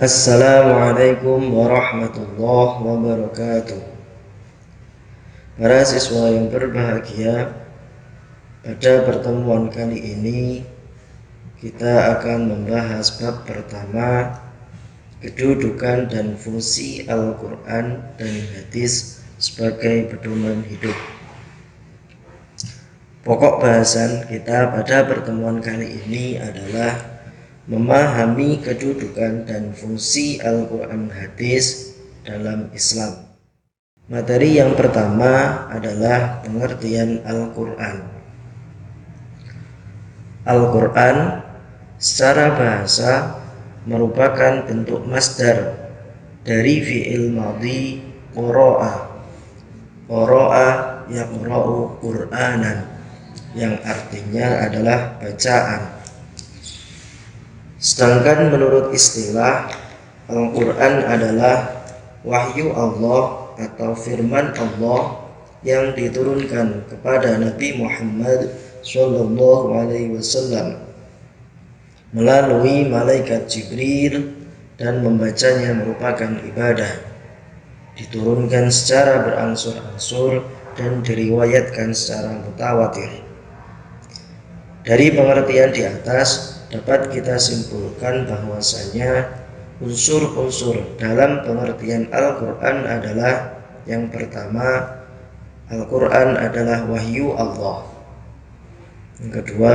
Assalamualaikum warahmatullahi wabarakatuh. Para siswa yang berbahagia, pada pertemuan kali ini kita akan membahas bab pertama, kedudukan dan fungsi Al-Quran dan hadis sebagai pedoman hidup. Pokok bahasan kita pada pertemuan kali ini adalah memahami kedudukan dan fungsi Al-Quran hadis dalam Islam. Materi yang pertama adalah pengertian Al-Quran. Al-Quran secara bahasa merupakan bentuk masdar dari fi'il madhi qara'a. Qara'a yaqra'u Qur'anan, yang artinya adalah bacaan. Sedangkan menurut istilah, Al-Quran adalah wahyu Allah atau firman Allah yang diturunkan kepada Nabi Muhammad SAW melalui malaikat Jibril, dan membacanya merupakan ibadah. Diturunkan secara berangsur-angsur dan diriwayatkan secara mutawatir. Dari pengertian di atas dapat kita simpulkan bahwasanya unsur-unsur dalam pengertian Al-Quran adalah: yang pertama, Al-Quran adalah wahyu Allah. Yang kedua,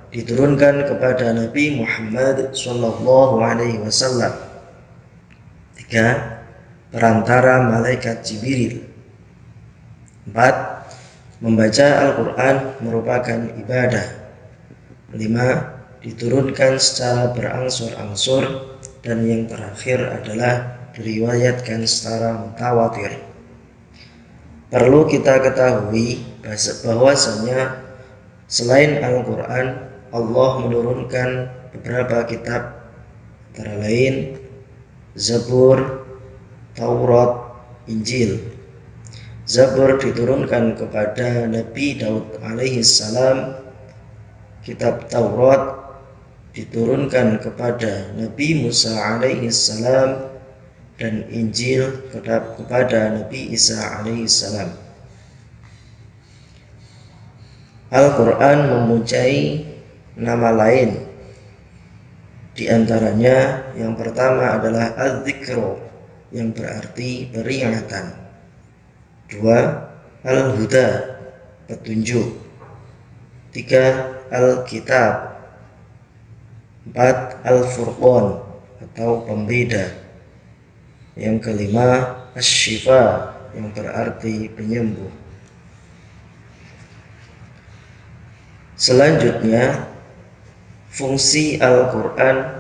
diturunkan kepada Nabi Muhammad SAW. Tiga, perantara malaikat Jibril. Empat, membaca Al-Quran merupakan ibadah. 5. Diturunkan secara berangsur-angsur, dan yang terakhir adalah diriwayatkan secara mutawatir. Perlu kita ketahui bahwasanya selain Al-Quran, Allah menurunkan beberapa kitab, antara lain Zabur, Taurat, Injil. Zabur diturunkan kepada Nabi Daud alaihissalam. Kitab Taurat diturunkan kepada Nabi Musa alaihissalam, dan Injil kepada Nabi Isa alaihissalam. Al-Quran mempunyai nama lain. Di antaranya yang pertama adalah Al-Dzikru, yang berarti peringatan. 2. Al-Huda, petunjuk. 3. Al-Kitab. 4. Al-Furqan, atau pembeda. Yang kelima, Asy-Syifa, yang berarti penyembuh. Selanjutnya, fungsi Al-Quran.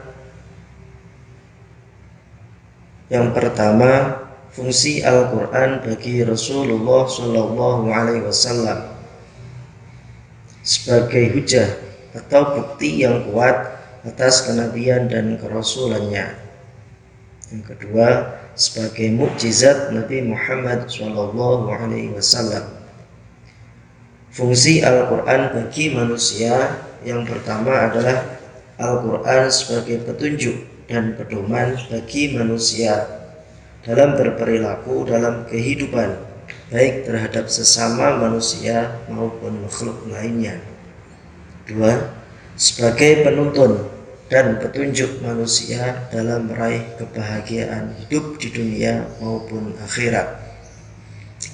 Yang pertama, fungsi Al-Quran bagi Rasulullah SAW sebagai hujah atau bukti yang kuat atas kenabian dan kerasulannya. Yang kedua, sebagai mukjizat Nabi Muhammad SAW. Fungsi Al-Quran bagi manusia yang pertama adalah Al-Quran sebagai petunjuk dan pedoman bagi manusia dalam berperilaku dalam kehidupan, baik terhadap sesama manusia maupun makhluk lainnya. 2. Sebagai penuntun dan petunjuk manusia dalam meraih kebahagiaan hidup di dunia maupun akhirat.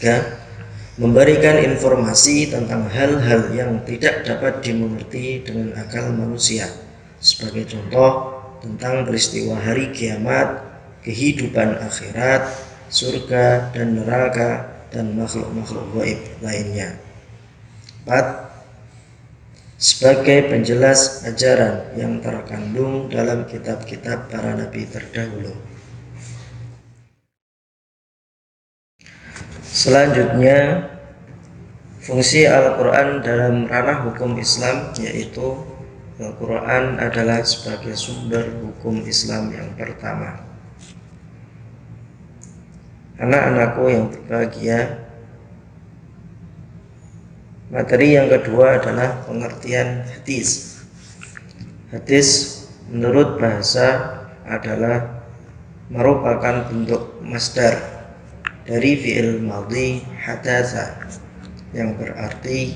3. Memberikan informasi tentang hal-hal yang tidak dapat dimengerti dengan akal manusia, sebagai contoh tentang peristiwa hari kiamat, kehidupan akhirat, surga dan neraka, dan makhluk-makhluk gaib lainnya. 4. Sebagai penjelas ajaran yang terkandung dalam kitab-kitab para nabi terdahulu. Selanjutnya, fungsi Al-Quran dalam ranah hukum Islam, yaitu Al-Quran adalah sebagai sumber hukum Islam yang pertama. Anak-anakku yang berbahagia, materi yang kedua adalah pengertian hadis. Hadis menurut bahasa adalah merupakan bentuk masdar dari fi'il madhi hadatsa yang berarti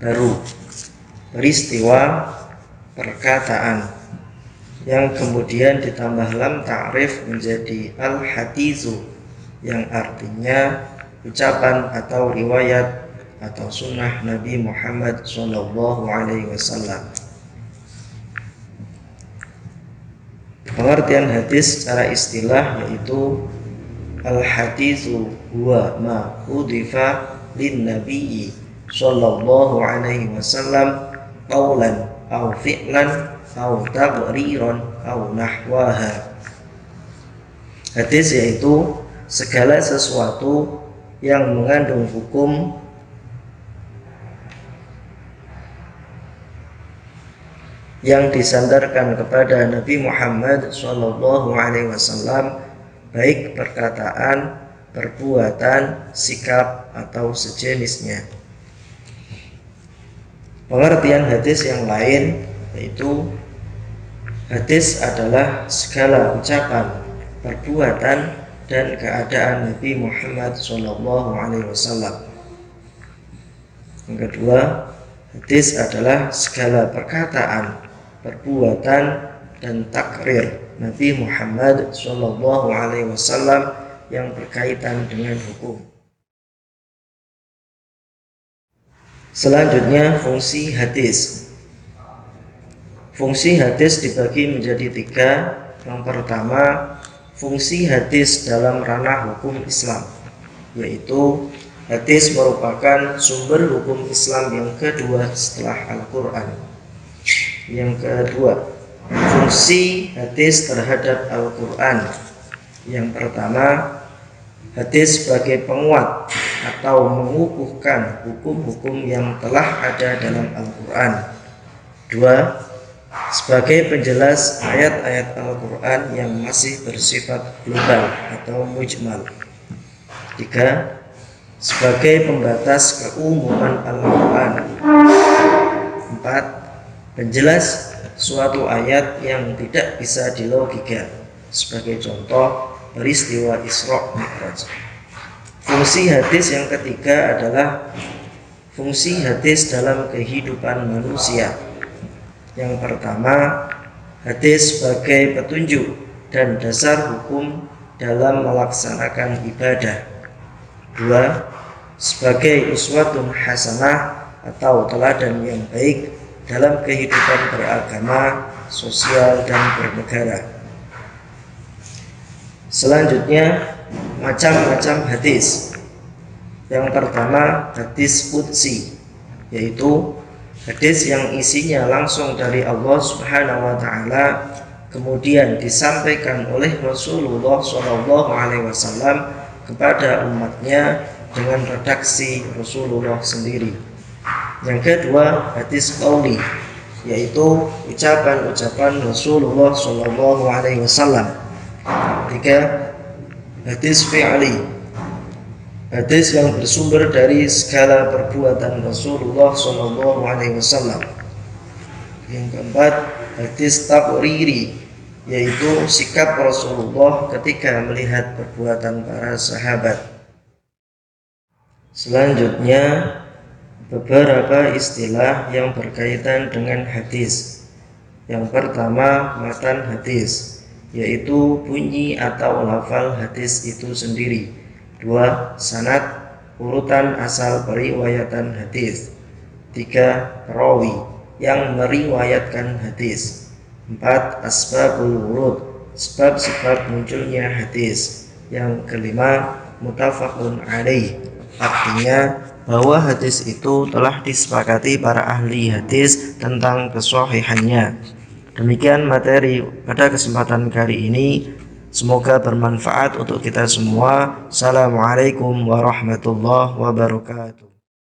baru, peristiwa, perkataan, yang kemudian ditambah lam ta'rif menjadi al-hadizu yang artinya ucapan atau riwayat atau sunnah Nabi Muhammad SAW. Pengertian hadis secara istilah yaitu al-haditsu huwa ma udhifa lin nabiyyi sallallahu alaihi wasallam qaulan aw fi'lan aw taqriran aw nahwaha. Hadis yaitu segala sesuatu yang mengandung hukum yang disandarkan kepada Nabi Muhammad SAW, baik perkataan, perbuatan, sikap, atau sejenisnya. Pengertian hadis yang lain yaitu hadis adalah segala ucapan, perbuatan, dan keadaan Nabi Muhammad SAW. Yang kedua, hadis adalah segala perkataan, perbuatan, dan takrir Nabi Muhammad SAW yang berkaitan dengan hukum. Selanjutnya, fungsi hadis. Fungsi hadis dibagi menjadi 3. Yang pertama, fungsi hadis dalam ranah hukum Islam, yaitu hadis merupakan sumber hukum Islam yang kedua setelah Al-Quran. Yang kedua, fungsi hadis terhadap Al-Quran. Yang pertama, hadis sebagai penguat atau mengukuhkan hukum-hukum yang telah ada dalam Al-Quran. 2. Sebagai penjelas ayat-ayat Al-Quran yang masih bersifat global atau mujmal. 3. Sebagai pembatas keumuman Al-Quran. 4. Penjelas suatu ayat yang tidak bisa dilogika, sebagai contoh peristiwa Isra Mi'raj. Fungsi hadis yang ketiga adalah fungsi hadis dalam kehidupan manusia. Yang pertama, hadis sebagai petunjuk dan dasar hukum dalam melaksanakan ibadah. 2. Sebagai uswatun hasanah atau teladan yang baik dalam kehidupan beragama, sosial, dan bernegara. Selanjutnya, macam-macam hadis. Yang pertama, hadis qudsi, yaitu hadis yang isinya langsung dari Allah Subhanahu wa Ta'ala, kemudian disampaikan oleh Rasulullah SAW kepada umatnya dengan redaksi Rasulullah sendiri. Yang kedua, hadis qauli, yaitu ucapan-ucapan Rasulullah SAW. 3. Hadis fi'li, hadis yang bersumber dari segala perbuatan Rasulullah SAW. Yang keempat, hadis taqriri, yaitu sikap Rasulullah ketika melihat perbuatan para sahabat. Selanjutnya, beberapa istilah yang berkaitan dengan hadis. Yang pertama, matan hadis, yaitu bunyi atau lafal hadis itu sendiri. 2. Sanad, urutan asal periwayatan hadis. 3. Rawi, yang meriwayatkan hadis. 4. Asbabul wurud, sebab-sebab munculnya hadis. Yang kelima, muttafaqun alaih, artinya bahwa hadis itu telah disepakati para ahli hadis tentang kesahihannya. Demikian materi pada kesempatan kali ini. Semoga bermanfaat untuk kita semua. Assalamualaikum warahmatullahi wabarakatuh.